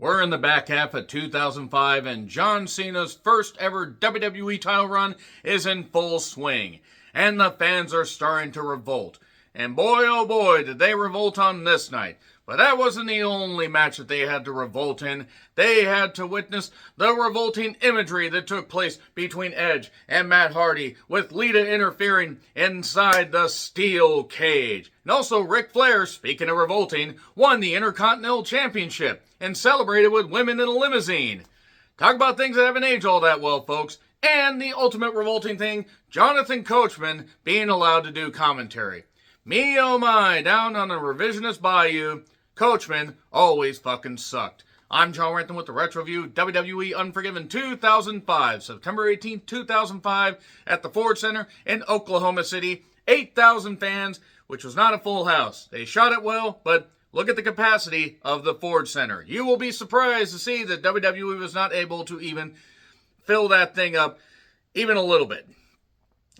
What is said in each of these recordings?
We're in the back half of 2005, and John Cena's first ever WWE title run is in full swing, and the fans are starting to revolt. And boy, oh boy, did they revolt on this night. But that wasn't the only match that they had to revolt in. They had to witness the revolting imagery that took place between Edge and Matt Hardy, with Lita interfering inside the steel cage. And also Ric Flair, speaking of revolting, won the Intercontinental Championship and celebrated with women in a limousine. Talk about things that haven't aged all that well, folks. And the ultimate revolting thing, Jonathan Coachman being allowed to do commentary. Me oh my, down on the revisionist bayou, Coachman always fucking sucked. I'm John Renton with the Retro View, WWE Unforgiven 2005, September 18, 2005, at the Ford Center in Oklahoma City. 8,000 fans, which was not a full house. They shot it well, but look at the capacity of the Ford Center. You will be surprised to see that WWE was not able to even fill that thing up even a little bit.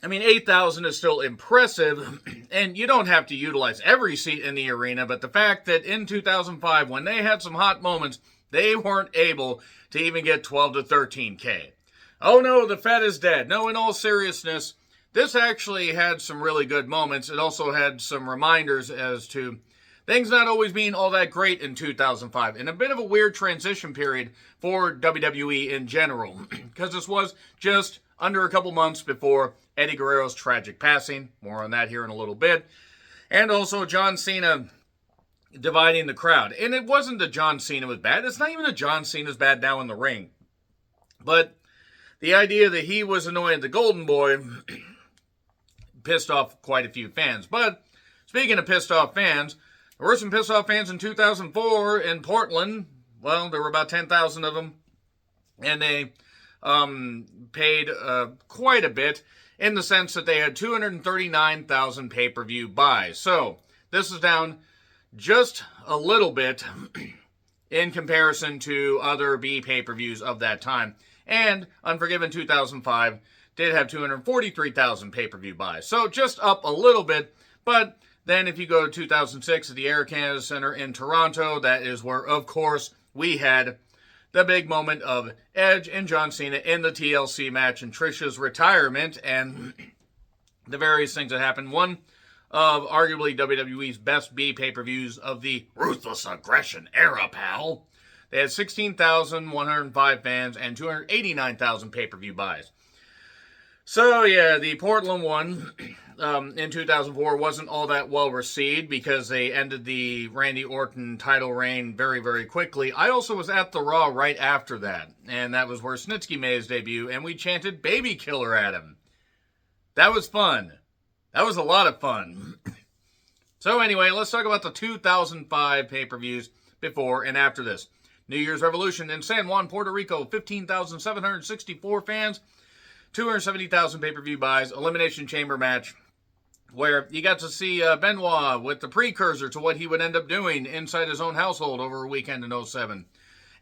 I mean, 8,000 is still impressive, and you don't have to utilize every seat in the arena, but the fact that in 2005, when they had some hot moments, they weren't able to even get 12 to 13K. Oh no, the Fed is dead. No, in all seriousness, this actually had some really good moments. It also had some reminders as to things not always being all that great in 2005, and a bit of a weird transition period for WWE in general, because this was just under a couple months before Eddie Guerrero's tragic passing. More on that here in a little bit. And also John Cena dividing the crowd. And it wasn't that John Cena was bad. It's not even that John Cena's bad now in the ring. But the idea that he was annoying the Golden Boy pissed off quite a few fans. But speaking of pissed off fans, there were some pissed off fans in 2004 in Portland. Well, there were about 10,000 of them. And they paid quite a bit, in the sense that they had 239,000 pay-per-view buys. So this is down just a little bit in comparison to other B pay-per-views of that time. And Unforgiven 2005 did have 243,000 pay-per-view buys. So just up a little bit, but then if you go to 2006 at the Air Canada Centre in Toronto, that is where, of course, we had the big moment of Edge and John Cena in the TLC match and Trish's retirement and the various things that happened. One of arguably WWE's best B pay-per-views of the Ruthless Aggression era, pal. They had 16,105 fans and 289,000 pay-per-view buys. So yeah, the Portland one in 2004 wasn't all that well received because they ended the Randy Orton title reign very, very quickly. I also was at the Raw right after that, and that was where Snitsky made his debut, and we chanted Baby Killer at him. That was fun. That was a lot of fun. So anyway, let's talk about the 2005 pay-per-views before and after this. New Year's Revolution in San Juan, Puerto Rico, 15,764 fans, 270,000 pay-per-view buys, Elimination Chamber match, where you got to see Benoit with the precursor to what he would end up doing inside his own household over a weekend in 07.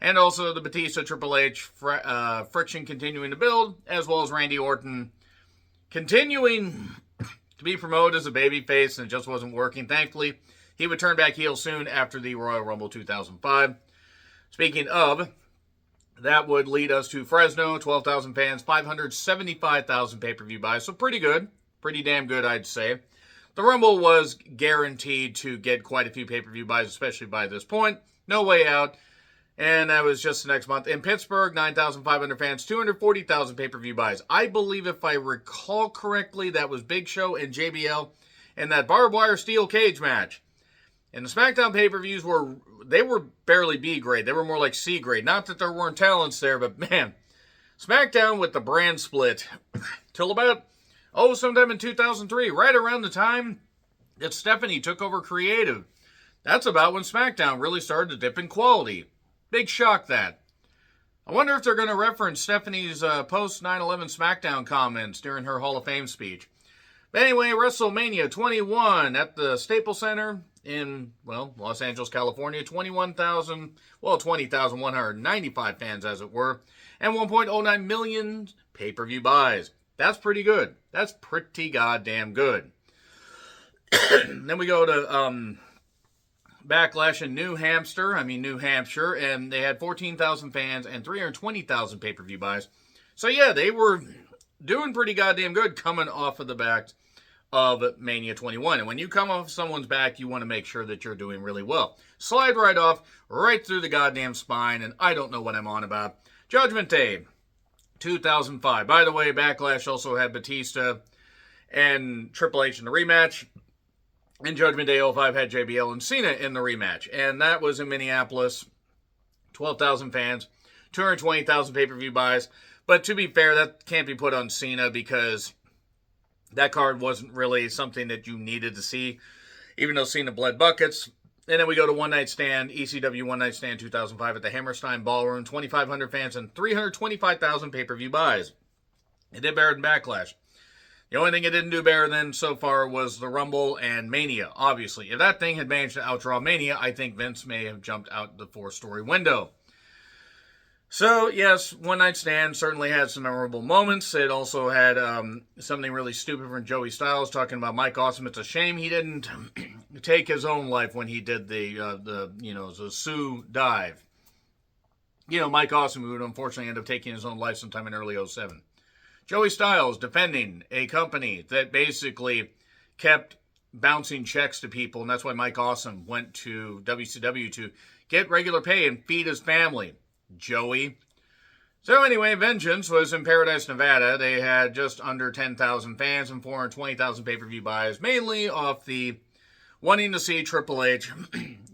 And also the Batista Triple H friction continuing to build, as well as Randy Orton continuing to be promoted as a babyface, and it just wasn't working. Thankfully, he would turn back heel soon after the Royal Rumble 2005. Speaking of, that would lead us to Fresno, 12,000 fans, 575,000 pay-per-view buys. So pretty good. Pretty damn good, I'd say. The Rumble was guaranteed to get quite a few pay-per-view buys, especially by this point. No Way Out. And that was just the next month. In Pittsburgh, 9,500 fans, 240,000 pay-per-view buys. I believe, if I recall correctly, that was Big Show and JBL in that barbed wire steel cage match. And the SmackDown pay-per-views were barely B grade. They were more like C grade. Not that there weren't talents there, but man, SmackDown with the brand split till about, sometime in 2003, right around the time that Stephanie took over creative. That's about when SmackDown really started to dip in quality. Big shock that. I wonder if they're going to reference Stephanie's post 9/11 SmackDown comments during her Hall of Fame speech. But anyway, WrestleMania 21 at the Staples Center in, Los Angeles, California. 20,195 fans, as it were, and 1.09 million pay-per-view buys. That's pretty good. That's pretty goddamn good. Then we go to Backlash in New Hampshire, and they had 14,000 fans and 320,000 pay-per-view buys. So yeah, they were doing pretty goddamn good coming off of the back of Mania 21. And when you come off someone's back, you want to make sure that you're doing really well. Slide right off, right through the goddamn spine, and I don't know what I'm on about. Judgment Day, 2005. By the way, Backlash also had Batista and Triple H in the rematch. And Judgment Day 05 had JBL and Cena in the rematch. And that was in Minneapolis. 12,000 fans, 220,000 pay-per-view buys. But to be fair, that can't be put on Cena because that card wasn't really something that you needed to see, even though Cena bled buckets. And then we go to One Night Stand, ECW One Night Stand 2005 at the Hammerstein Ballroom. 2,500 fans and 325,000 pay-per-view buys. It did better than Backlash. The only thing it didn't do better than so far was the Rumble and Mania, obviously. If that thing had managed to outdraw Mania, I think Vince may have jumped out the 4-story window. So, yes, One Night Stand certainly had some memorable moments. It also had something really stupid from Joey Styles talking about Mike Awesome. It's a shame he didn't take his own life when he did the Sioux dive. Mike Awesome would unfortunately end up taking his own life sometime in early 2007. Joey Styles defending a company that basically kept bouncing checks to people, and that's why Mike Awesome went to WCW to get regular pay and feed his family. Joey. So anyway, Vengeance was in Paradise, Nevada. They had just under 10,000 fans and 420,000 pay-per-view buys, mainly off the wanting to see Triple H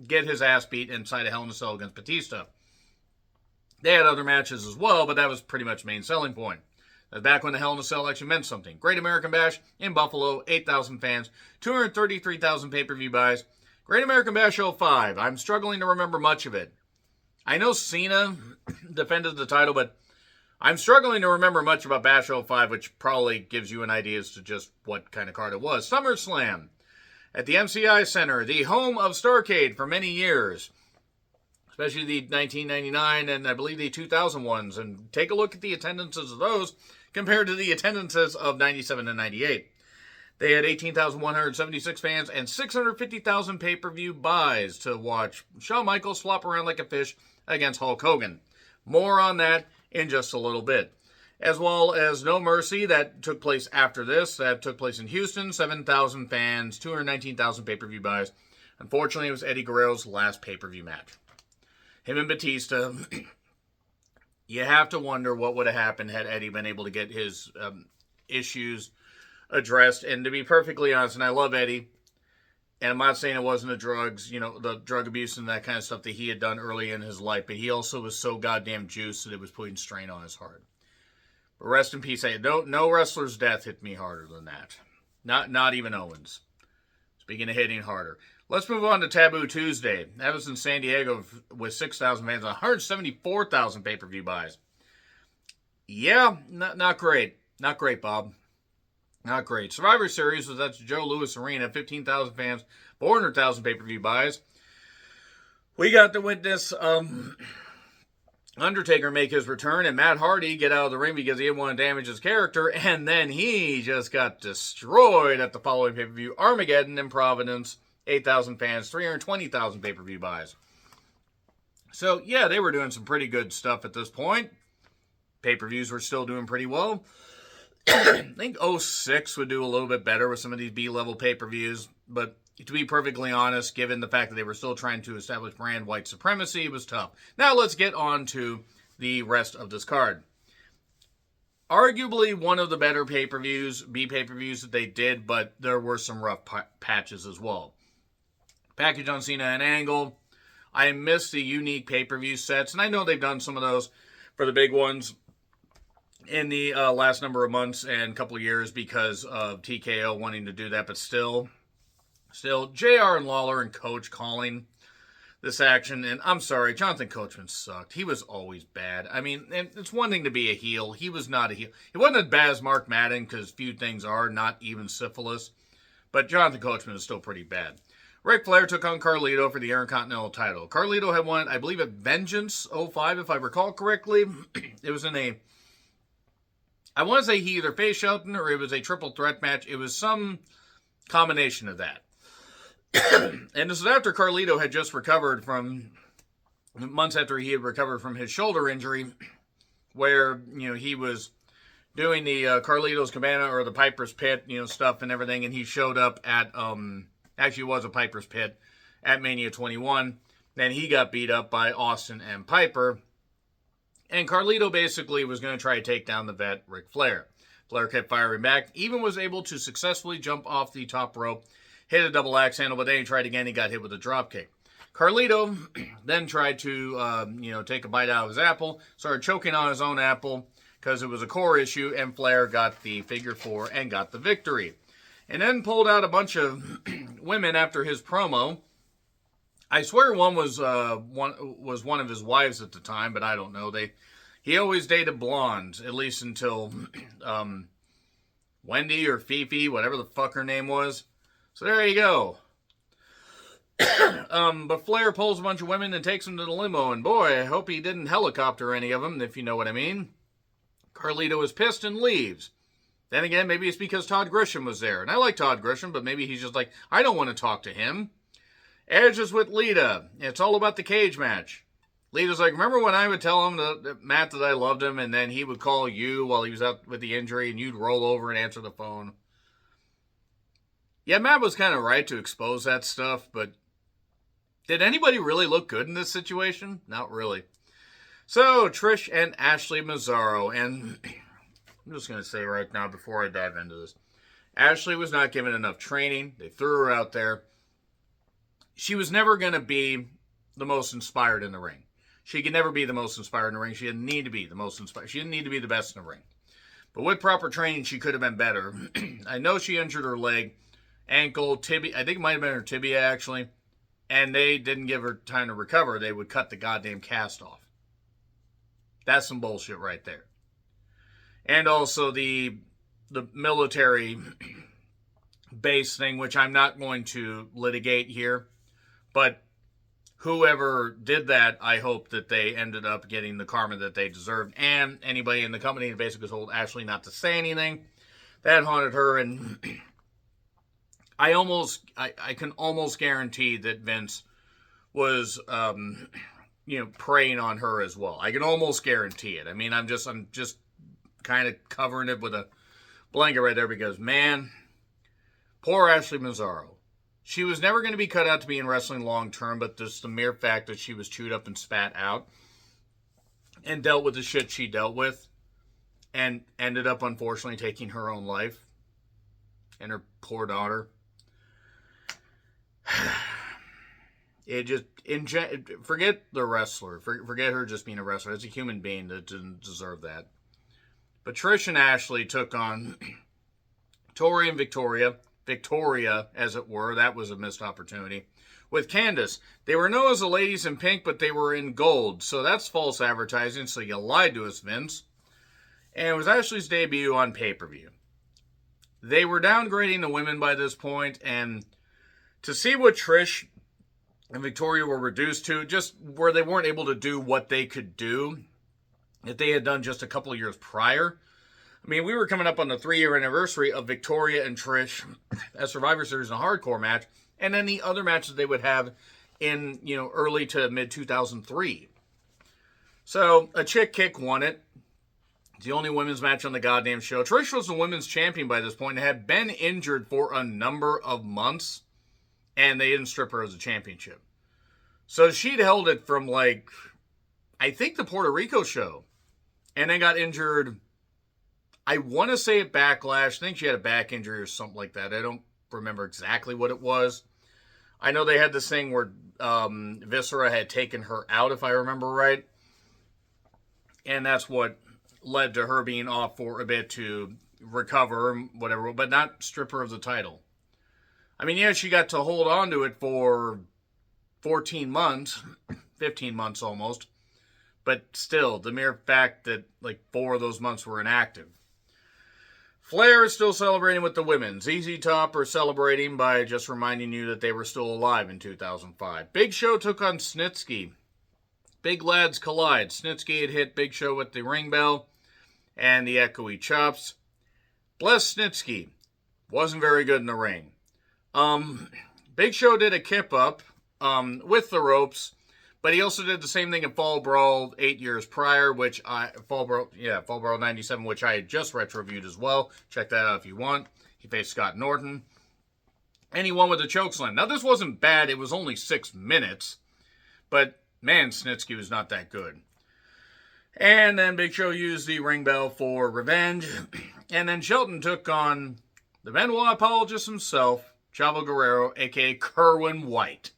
get his ass beat inside a Hell in a Cell against Batista. They had other matches as well, but that was pretty much the main selling point. That's back when the Hell in a Cell actually meant something. Great American Bash in Buffalo, 8,000 fans, 233,000 pay-per-view buys. Great American Bash 05. I'm struggling to remember much of it. I know Cena defended the title, but I'm struggling to remember much about Bash 05, which probably gives you an idea as to just what kind of card it was. SummerSlam at the MCI Center, the home of Starrcade for many years, especially the 1999 and I believe the 2000 ones. And take a look at the attendances of those compared to the attendances of 97 and 98. They had 18,176 fans and 650,000 pay-per-view buys to watch Shawn Michaels flop around like a fish against Hulk Hogan. More on that in just a little bit. As well as No Mercy, that took place after this. That took place in Houston, 7,000 fans, 219,000 pay-per-view buys. Unfortunately, it was Eddie Guerrero's last pay-per-view match. Him and Batista, you have to wonder what would have happened had Eddie been able to get his issues addressed. And to be perfectly honest, and I love Eddie, and I'm not saying it wasn't the drugs, the drug abuse and that kind of stuff that he had done early in his life, but he also was so goddamn juiced that it was putting strain on his heart. But rest in peace. No wrestler's death hit me harder than that. Not even Owens. Speaking of hitting harder. Let's move on to Taboo Tuesday. That was in San Diego with 6,000 fans, 174,000 pay-per-view buys. Yeah, not great. Not great, Bob. Not great. Survivor Series was at the Joe Louis Arena, 15,000 fans, 400,000 pay-per-view buys. We got to witness Undertaker make his return and Matt Hardy get out of the ring because he didn't want to damage his character, and then he just got destroyed at the following pay-per-view, Armageddon in Providence. 8,000 fans, 320,000 pay-per-view buys. So, yeah, they were doing some pretty good stuff at this point. Pay-per-views were still doing pretty well. I think 06 would do a little bit better with some of these B-level pay-per-views. But to be perfectly honest, given the fact that they were still trying to establish brand white supremacy, it was tough. Now let's get on to the rest of this card. Arguably one of the better pay-per-views, B-pay-per-views that they did, but there were some rough patches as well. Package on Cena and Angle. I miss the unique pay-per-view sets, and I know they've done some of those for the big ones in the last number of months and couple of years because of TKO wanting to do that, but still, JR and Lawler and Coach calling this action, and I'm sorry, Jonathan Coachman sucked. He was always bad. I mean, and it's one thing to be a heel. He was not a heel. He wasn't as bad as Mark Madden, because few things are, not even syphilis, but Jonathan Coachman is still pretty bad. Ric Flair took on Carlito for the Intercontinental title. Carlito had won, I believe, at Vengeance 05, if I recall correctly. It was in I want to say he either faced Shelton or it was a triple threat match. It was some combination of that. And this is after Carlito had just recovered from, months after he had recovered from his shoulder injury, where, he was doing the Carlito's Cabana or the Piper's Pit, stuff and everything, and he showed up at, actually it was a Piper's Pit at Mania 21. Then he got beat up by Austin and Piper, and Carlito basically was going to try to take down the vet, Ric Flair. Flair kept firing back, even was able to successfully jump off the top rope, hit a double axe handle, but then he tried again, he got hit with a drop kick. Carlito then tried to, take a bite out of his apple, started choking on his own apple because it was a core issue, and Flair got the figure 4 and got the victory. And then pulled out a bunch of women after his promo. I swear one was one of his wives at the time, but I don't know. He always dated blondes, at least until Wendy or Fifi, whatever the fuck her name was. So there you go. But Flair pulls a bunch of women and takes them to the limo, and boy, I hope he didn't helicopter any of them, if you know what I mean. Carlito is pissed and leaves. Then again, maybe it's because Todd Grisham was there. And I like Todd Grisham, but maybe he's just like, I don't want to talk to him. Edge is with Lita. It's all about the cage match. Lita's like, remember when I would tell him, Matt, that I loved him, and then he would call you while he was out with the injury, and you'd roll over and answer the phone? Yeah, Matt was kind of right to expose that stuff, but did anybody really look good in this situation? Not really. So, Trish and Ashley Mazzaro, and I'm just going to say right now before I dive into this, Ashley was not given enough training. They threw her out there. She was never going to be the most inspired in the ring. She could never be the most inspired in the ring. She didn't need to be the most inspired. She didn't need to be the best in the ring. But with proper training, she could have been better. I know she injured her leg, ankle, tibia. I think it might have been her tibia, actually. And they didn't give her time to recover. They would cut the goddamn cast off. That's some bullshit right there. And also the military base thing, which I'm not going to litigate here. But whoever did that, I hope that they ended up getting the karma that they deserved. And anybody in the company basically told Ashley not to say anything. That haunted her, and I can almost guarantee that Vince was, preying on her as well. I can almost guarantee it. I mean, I'm just kind of covering it with a blanket right there because, man, poor Ashley Mazzaro. She was never going to be cut out to be in wrestling long term, but just the mere fact that she was chewed up and spat out and dealt with the shit she dealt with and ended up, unfortunately, taking her own life and her poor daughter. It just, forget the wrestler. Forget her just being a wrestler. It's a human being that didn't deserve that. But Trish and Ashley took on Tori and Victoria, as it were. That was a missed opportunity. With Candice, they were known as the ladies in pink, but they were in gold. So that's false advertising, so you lied to us, Vince. And it was Ashley's debut on pay-per-view. They were downgrading the women by this point, and to see what Trish and Victoria were reduced to, just where they weren't able to do what they could do that they had done just a couple of years prior. I mean, we were coming up on the 3-year anniversary of Victoria and Trish at Survivor Series in a hardcore match, and then the other matches they would have in, early to mid-2003. So, a chick kick won it. It's the only women's match on the goddamn show. Trish was the women's champion by this point and had been injured for a number of months, and they didn't strip her as a championship. So she'd held it from, I think the Puerto Rico show, and then got injured, I want to say at Backlash. I think she had a back injury or something like that. I don't remember exactly what it was. I know they had this thing where Viscera had taken her out, if I remember right. And that's what led to her being off for a bit to recover, whatever, but not strip her of the title. I mean, yeah, she got to hold on to it for 14 months, 15 months almost. But still, the mere fact that 4 of those months were inactive. Flair is still celebrating with the women. ZZ Top are celebrating by just reminding you that they were still alive in 2005. Big Show took on Snitsky. Big lads collide. Snitsky had hit Big Show with the ring bell and the echoey chops. Bless Snitsky. Wasn't very good in the ring. Big Show did a kip up with the ropes, but he also did the same thing in Fall Brawl 8 years prior, Fall Brawl 97, which I had just retro-reviewed as well. Check that out if you want. He faced Scott Norton, and he won with a chokeslam. Now, this wasn't bad. It was only 6 minutes, but man, Snitsky was not that good. And then Big Show used the ring bell for revenge. And then Shelton took on the Benoit apologist himself, Chavo Guerrero, a.k.a. Kerwin White.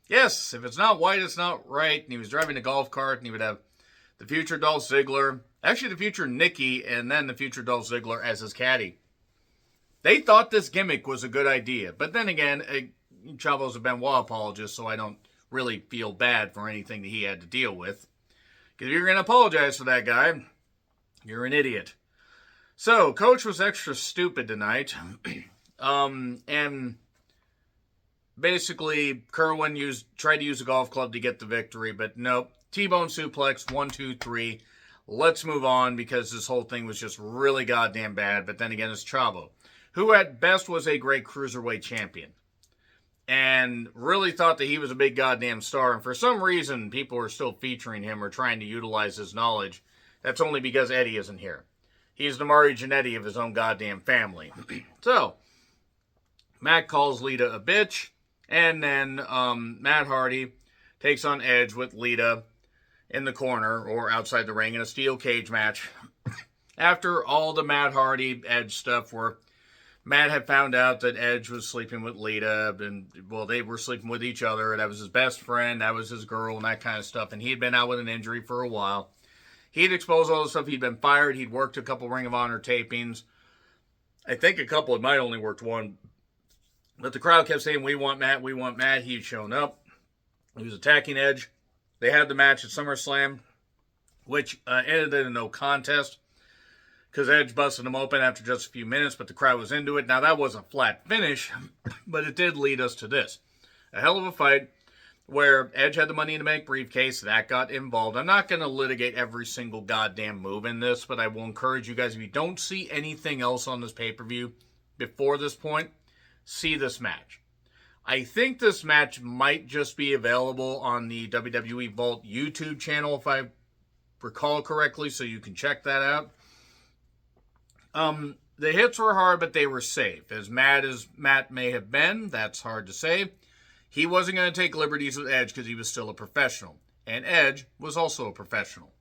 Yes, if it's not White, it's not right. And he was driving a golf cart, and he would have the future Dolph Ziggler, actually the future Nikki, and then the future Dolph Ziggler as his caddy. They thought this gimmick was a good idea. But then again, Chavo's a Benoit apologist, so I don't really feel bad for anything that he had to deal with. Because if you're going to apologize for that guy, you're an idiot. So, Coach was extra stupid tonight. And basically, Kerwin tried to use a golf club to get the victory, but nope. T-bone suplex, 1, 2, 3. Let's move on because this whole thing was just really goddamn bad. But then again, it's Chavo, who at best was a great cruiserweight champion. And really thought that he was a big goddamn star. And for some reason, people are still featuring him or trying to utilize his knowledge. That's only because Eddie isn't here. He's the Mari Jannetty of his own goddamn family. So, Matt calls Lita a bitch. And then Matt Hardy takes on Edge with Lita in the corner or outside the ring in a steel cage match. After all the Matt Hardy Edge stuff where Matt had found out that Edge was sleeping with Lita, and, well, they were sleeping with each other. That was his best friend, that was his girl, and that kind of stuff. And he had been out with an injury for a while. He'd exposed all the stuff. He'd been fired. He'd worked a couple Ring of Honor tapings. I think a couple. It might only worked one. But the crowd kept saying, we want Matt, we want Matt. He'd shown up. He was attacking Edge. They had the match at SummerSlam, which ended in a no contest, because Edge busted him open after just a few minutes, but the crowd was into it. Now, that wasn't a flat finish, but it did lead us to this. A hell of a fight where Edge had the Money in the Bank briefcase. That got involved. I'm not going to litigate every single goddamn move in this, but I will encourage you guys, if you don't see anything else on this pay-per-view before this point, see this match. I think this match might just be available on the WWE Vault YouTube channel, if I recall correctly, so you can check that out. The hits were hard, but they were safe. As mad as Matt may have been, that's hard to say. He wasn't going to take liberties with Edge because he was still a professional. And Edge was also a professional.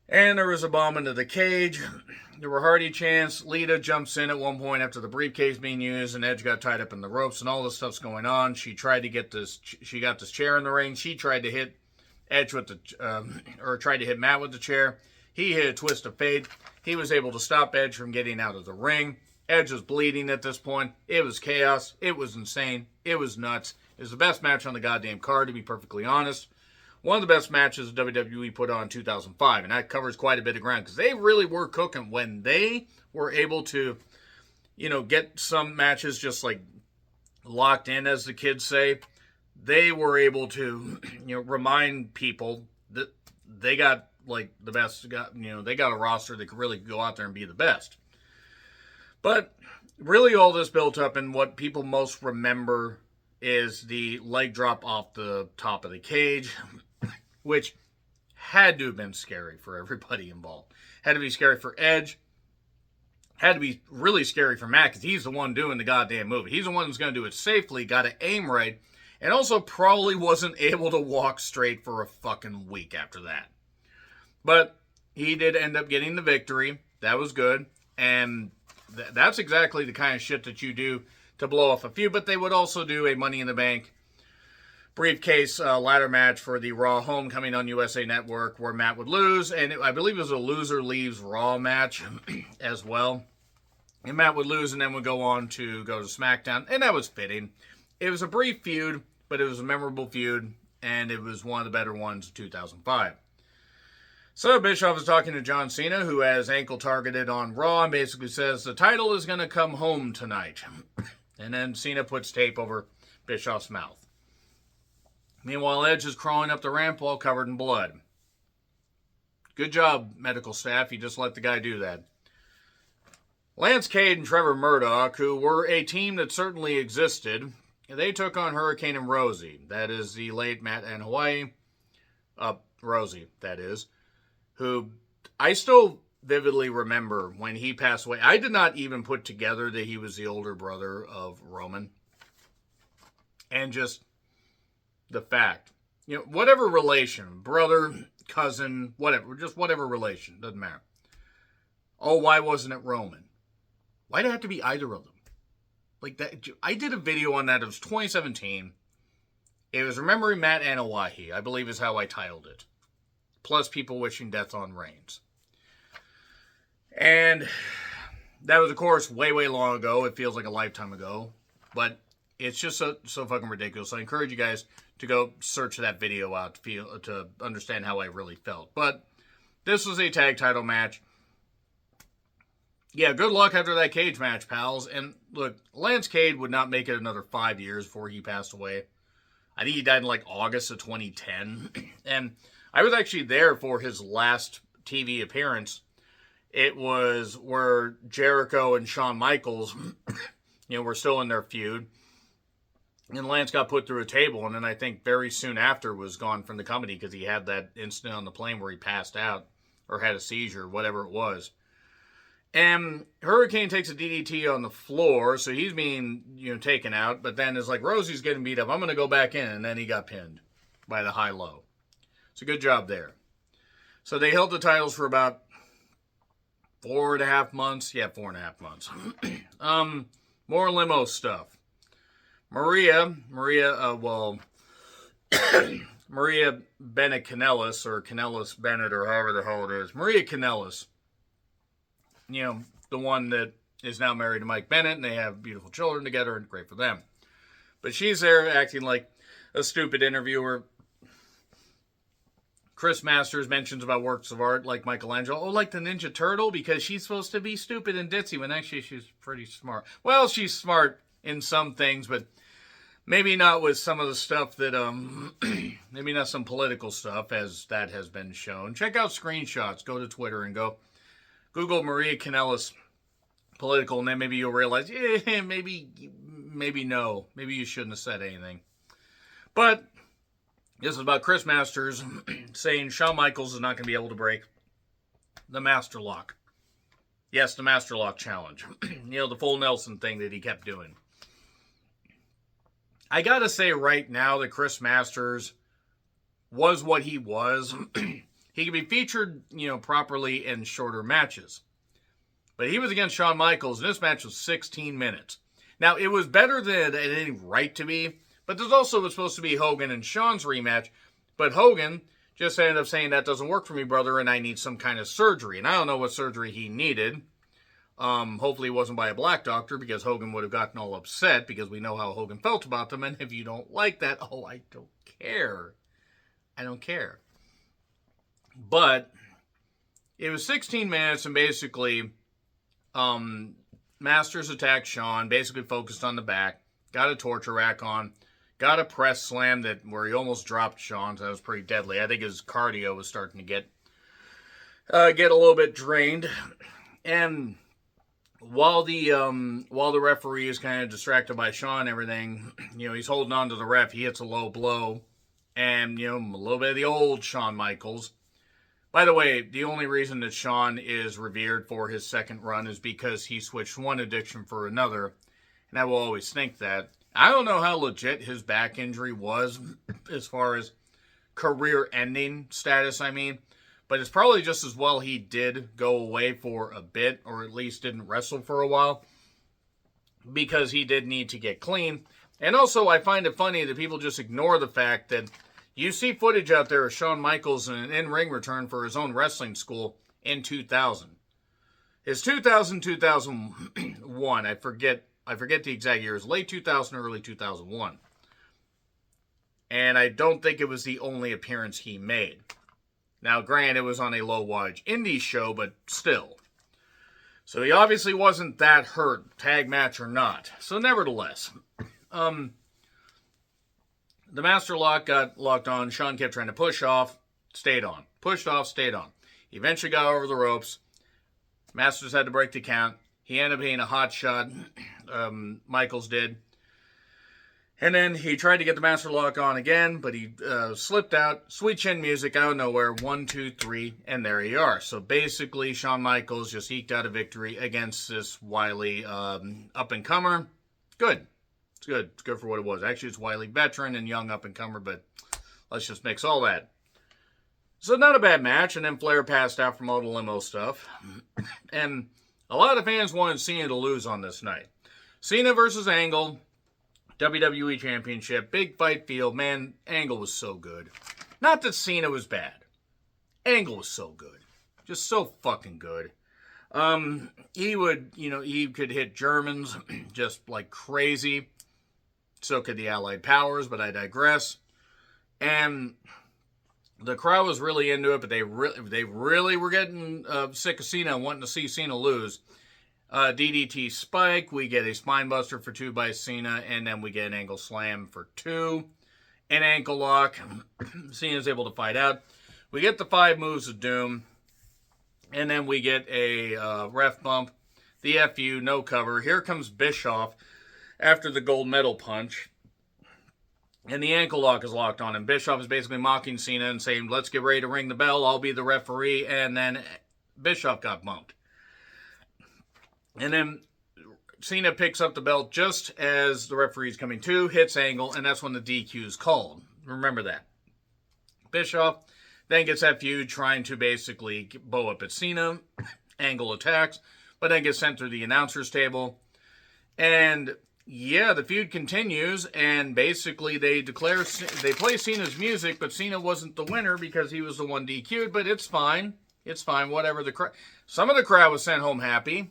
And there was a bomb into the cage. There were Hardy chants. Lita jumps in at one point after the briefcase being used, and Edge got tied up in the ropes, and all this stuff's going on. She tried to get this. She got this chair in the ring. She tried to hit Edge with tried to hit Matt with the chair. He hit a twist of fate. He was able to stop Edge from getting out of the ring. Edge was bleeding at this point. It was chaos. It was insane. It was nuts. It was the best match on the goddamn card, to be perfectly honest. One of the best matches WWE put on in 2005, and that covers quite a bit of ground, because they really were cooking when they were able to, get some matches just like locked in, as the kids say. They were able to, remind people that they got like the best, they got a roster that could really go out there and be the best. But really all this built up, and what people most remember is the leg drop off the top of the cage, which had to have been scary for everybody involved. Had to be scary for Edge. Had to be really scary for Matt, because he's the one doing the goddamn move. He's the one who's going to do it safely, got to aim right, and also probably wasn't able to walk straight for a fucking week after that. But he did end up getting the victory. That was good. And that's exactly the kind of shit that you do to blow off a feud. But they would also do a Money in the Bank briefcase ladder match for the Raw Homecoming on USA Network, where Matt would lose. And I believe it was a loser leaves Raw match as well. And Matt would lose and then would go on to go to SmackDown. And that was fitting. It was a brief feud, but it was a memorable feud. And it was one of the better ones of 2005. So Bischoff is talking to John Cena, who has ankle targeted on Raw, and basically says the title is going to come home tonight. And then Cena puts tape over Bischoff's mouth. Meanwhile, Edge is crawling up the ramp all covered in blood. Good job, medical staff. You just let the guy do that. Lance Cade and Trevor Murdoch, who were a team that certainly existed, they took on Hurricane and Rosie. That is the late Matt and Hawaii. Rosie, that is. Who I still vividly remember when he passed away. I did not even put together that he was the older brother of Roman. And just the fact, whatever relation, brother, cousin, whatever, just whatever relation, doesn't matter. Oh, why wasn't it Roman? Why'd it have to be either of them? Like that, I did a video on that. It was 2017. It was Remembering Matt Anoa'i, I believe is how I titled it. Plus people wishing death on Reigns. And that was, of course, way, way long ago. It feels like a lifetime ago. But it's just so fucking ridiculous. I encourage you guys to go search that video out to understand how I really felt. But this was a tag title match. Yeah, good luck after that cage match, pals. And look, Lance Cade would not make it another 5 years before he passed away. I think he died in like August of 2010. And I was actually there for his last TV appearance. It was where Jericho and Shawn Michaels, were still in their feud. And Lance got put through a table. And then I think very soon after was gone from the company because he had that incident on the plane where he passed out or had a seizure, whatever it was. And Hurricane takes a DDT on the floor, so he's being, taken out. But then it's like, Rosie's getting beat up. I'm going to go back in. And then he got pinned by the high-low. So good job there. So they held the titles for about 4.5 months. Yeah, 4.5 months. More limo stuff. Maria Bennett Kanellis, or Kanellis Bennett, or however the hell it is. Maria Kanellis. The one that is now married to Mike Bennett, and they have beautiful children together, and great for them. But she's there acting like a stupid interviewer. Chris Masters mentions about works of art like Michelangelo. Oh, like the Ninja Turtle, because she's supposed to be stupid and ditzy, when actually she's pretty smart. Well, she's smart in some things, but maybe not with some of the stuff that, maybe not some political stuff, as that has been shown. Check out screenshots. Go to Twitter and go Google Maria Kanellis political, and then maybe you'll realize, maybe no. Maybe you shouldn't have said anything. But this is about Chris Masters saying Shawn Michaels is not going to be able to break the Master Lock. Yes, the Master Lock challenge. The full Nelson thing that he kept doing. I got to say right now that Chris Masters was what he was. He could be featured, properly in shorter matches. But he was against Shawn Michaels, and this match was 16 minutes. Now, it was better than it had any right to be, but this also was supposed to be Hogan and Shawn's rematch. But Hogan just ended up saying, that doesn't work for me, brother, and I need some kind of surgery. And I don't know what surgery he needed. Hopefully it wasn't by a black doctor, because Hogan would have gotten all upset, because we know how Hogan felt about them. And if you don't like that, I don't care. I don't care. But it was 16 minutes, and basically Masters attacked Shawn, basically focused on the back, got a torture rack on, got a press slam where he almost dropped Shawn, so that was pretty deadly. I think his cardio was starting to get a little bit drained. And while the referee is kind of distracted by Shawn and everything, he's holding on to the ref, he hits a low blow, and a little bit of the old Shawn Michaels. By the way, the only reason that Shawn is revered for his second run is because he switched one addiction for another, and I will always think that. I don't know how legit his back injury was as far as career-ending status, but it's probably just as well he did go away for a bit, or at least didn't wrestle for a while, because he did need to get clean. And also, I find it funny that people just ignore the fact that you see footage out there of Shawn Michaels in an in-ring return for his own wrestling school in 2000. His 2001, I forget the exact year. It was late 2000 or early 2001. And I don't think it was the only appearance he made. Now, granted, it was on a low-wattage indie show, but still. So he obviously wasn't that hurt, tag match or not. So nevertheless, the Master Lock got locked on. Shawn kept trying to push off, stayed on. Pushed off, stayed on. He eventually got over the ropes. Masters had to break the count. He ended up being a hot shot. Michaels did. And then he tried to get the master lock on again, but he slipped out. Sweet chin music out of nowhere. 1, 2, 3, and there you are. So basically, Shawn Michaels just eked out a victory against this wily up-and-comer. Good. It's good. It's good for what it was. Actually, it's wily veteran and young up-and-comer, but let's just mix all that. So not a bad match, and then Flair passed out from all the limo stuff. And a lot of fans wanted Cena to lose on this night. Cena versus Angle, WWE Championship, big fight field. Man, Angle was so good. Not that Cena was bad. Angle was so good. Just so fucking good. He could hit Germans just like crazy. So could the Allied Powers, but I digress. And the crowd was really into it, but they really were getting sick of Cena and wanting to see Cena lose. DDT Spike, we get a Spinebuster for 2 by Cena, and then we get an Angle Slam for 2. An ankle lock. Cena's able to fight out. We get the 5 moves of doom, and then we get a ref bump. The FU, no cover. Here comes Bischoff after the gold medal punch. And the ankle lock is locked on him. Bischoff is basically mocking Cena and saying, let's get ready to ring the bell. I'll be the referee. And then Bischoff got bumped. And then Cena picks up the belt just as the referee's coming to, hits Angle, and that's when the DQ is called. Remember that. Bischoff then gets FU trying to basically bow up at Cena. Angle attacks, but then gets sent through the announcer's table. And yeah, the feud continues, and basically they play Cena's music, but Cena wasn't the winner because he was the one DQ'd, but it's fine. It's fine, whatever. Some of the crowd was sent home happy.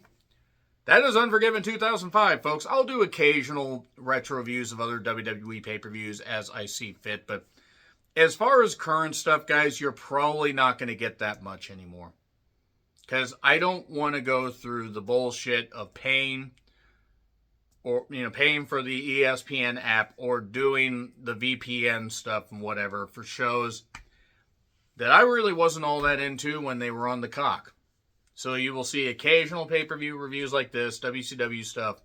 That is Unforgiven 2005, folks. I'll do occasional retro reviews of other WWE pay-per-views as I see fit, but as far as current stuff, guys, you're probably not going to get that much anymore. Because I don't want to go through the bullshit of paying for the ESPN app or doing the VPN stuff and whatever for shows that I really wasn't all that into when they were on the cock. So you will see occasional pay-per-view reviews like this, WCW stuff,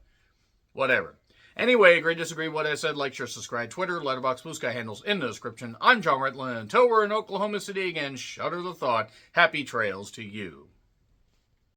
whatever. Anyway, agree, disagree what I said, like, share, subscribe, Twitter, Letterboxd, Blue Sky handles in the description. I'm John Redland. Until we're in Oklahoma City again, shudder the thought. Happy trails to you.